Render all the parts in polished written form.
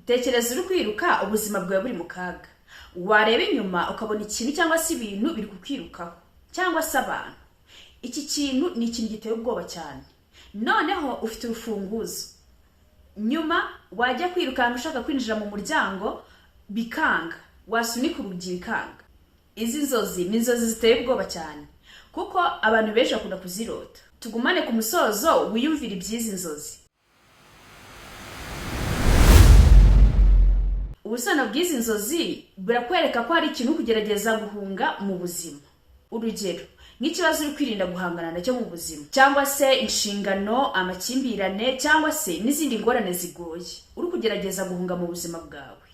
tekereza uri kwiruka ubuzima bwawe buri mu kaga, wareba inyuma ukabona ikintu cyangwa se ibintu biri kukwirukaho cyangwa se abantu. Iki kintu ni ikintu giteye ubwoba cyane, noneho ufite urufunguzo, nyuma wajya kwirukanka ushaka kwinjira mu muryango bikanga, wasunika urugi bikanga. Izi nzozi ni inzozi ziteye ubwoba cyane kuko abantu benshi bakunda kuzirota. Tugumane ku musozo wiyumvira iby'izi nzozi. Ubusobanuro bw'izi nzozi burakwereka ko hari ikintu kugerageza guhunga mu buzima. Urugero, nk'ikibazo uri kwirinda guhangana nacyo mu buzima, cyangwa se inshingano, amakimbirane, cyangwa se n'izindi ngorane zigoye uri kugerageza guhunga mu buzima bwawe.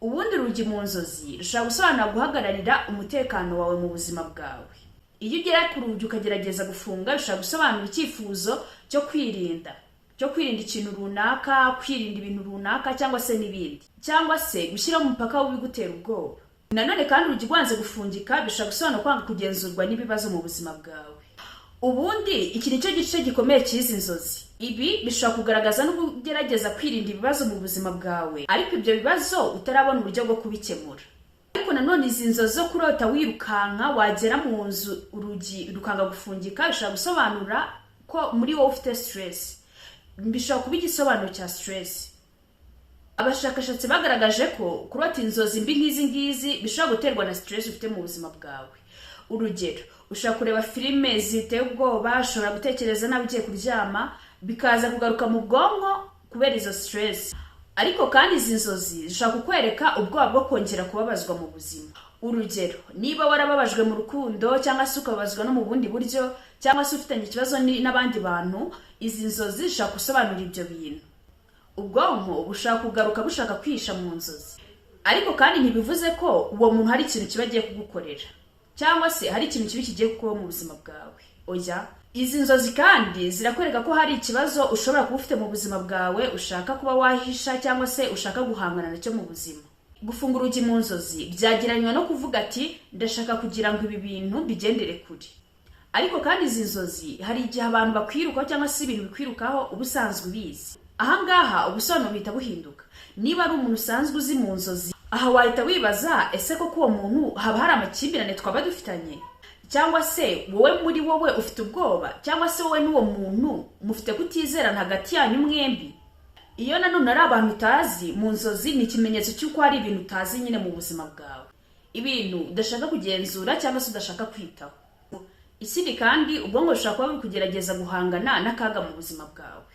Ubundi urugi mu nzozi rushobora gusobanura guhagararira umutekano wawe mu buzima bwawe. Iyo ugera ku rugi ukagerageza gufunga, bishobora gusobanura icyifuzo cyo kwirinda ikintu runaka, kwirinda ibintu runaka, cyangwa se n'ibindi, cyangwa se gushyiraho umupaka w'ibigutera ubwoba. Nanone kandi urugi rwanze gufungika bishobora gusobanura kwanga kugenzurwa n'ibibazo mu buzima bwawe. Ubundi iki nicyo gice gikomeye cy'izi nzozi. Ibi bishobora kugaragaza no kugerageza kwirinda ibibazo mu buzima bwawe, ariko ibyo bibazo utarabona uburyo bwo kubikemura. Ariko nanone izi nzozi zo kurota wirukanka wagera mu nzu urugi rukanga gufungika bishobora gusobanura ko muri wowe ufite stress. Bishobora kuba igisobanuro cya stress. Abashakashatsi bagaragaje ko kurota inzozi mbi nk'izi ngizi bishobora guterwa na stress ufite mu buzima bwawe. Urugero, ushobora kureba filime ziteye ubwoba, ushobora gutekereza nabi ugiye kuryama, bikaza kugaruka mu bwonko kubera izo stress. Ariko kandi izi nzozi zishobora kukwereka ubwoba bwo kongera kubabazwa mu buzima. Urugero, niba warababajwe mu rukundo cyangwa se ukababazwa no mu bundi buryo, cyangwa se ufitanye ikibazo n'abandi bantu, izi nzozi zishobora gusobanura ibyo bintu. Ubwonko bushaka kugaruka bushaka kwihisha mu nzozi. Ariko kandi ntibivuze ko uwo muntu hari ikintu kiba agiye kugukorera, cyangwa se hari ikintu kibi kigiye kubaho mu buzima bwawe. Oya, izi nzozi kandi zirakwereka ko hari ikibazo ushobora kuba ufite mu buzima bwawe ushaka kuba wahisha, cyangwa se ushaka guhangana nacyo mu buzima. Gufunga urugi mu nzozi byagereranywa no kuvuga ati ndashaka kugira ngo ibi bintu bigendere kure. Ariko kandi izi nzozi hari igihe abantu bakwirukaho cyangwa se ibintu bikwirukaho ubusanzwe ubizi. Ahangaha ubusobanuro buhita buhinduka. Niba ari umuntu usanzwe uzi mu nzozi, aha wahita wibaza ese koko uwo muntu haba hari amakimbirane twaba dufitanye, cyangwa se wowe muri wowe ufite ubwoba, cyangwa se wowe n'uwo muntu mufite kutizerana hagati yanyu mwembi. Iyo nanone ari abantu utazi mu nzozi ni ikimenyetso cy'uko hari ibintu utazi nyine mu buzima bwawe, ibintu udashaka kugenzura cyangwa se udashaka kwitaho. Ikindi kandi ubwonko bushobora kuba buri kugerageza guhangana n'akaga mu buzima bwawe,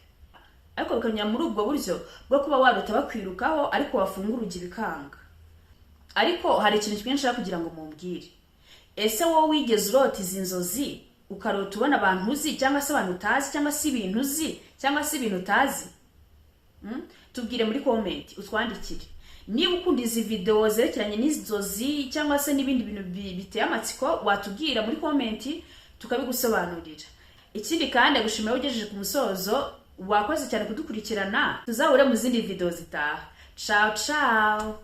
ariko bikanyura muri ubwo buryo bwo kuba warota bakwirukaho ariko wafunga urugi bikanga. Ariko hari ikintu kimwe nshaka kugira ngo mumbwire. Ese wowe wigeze urota izi nzozi ukarota ubona abantu uzi, cyangwa se abantu utazi, cyangwa se ibintu uzi, cyangwa se ibintu utazi? Tubwire muri comment, utwandikire. Niba ukunda izi video zerekeranye n'inzozi cyangwa se n'ibindi bintu biteye amatsiko, watubwira muri comment tukabigusobanurira. Ikindi kandi gushimira ugejeje ku musozo, wakoze cyane kudukurikirana. Tuzahure mu zindi video zitaha. Ciao ciao.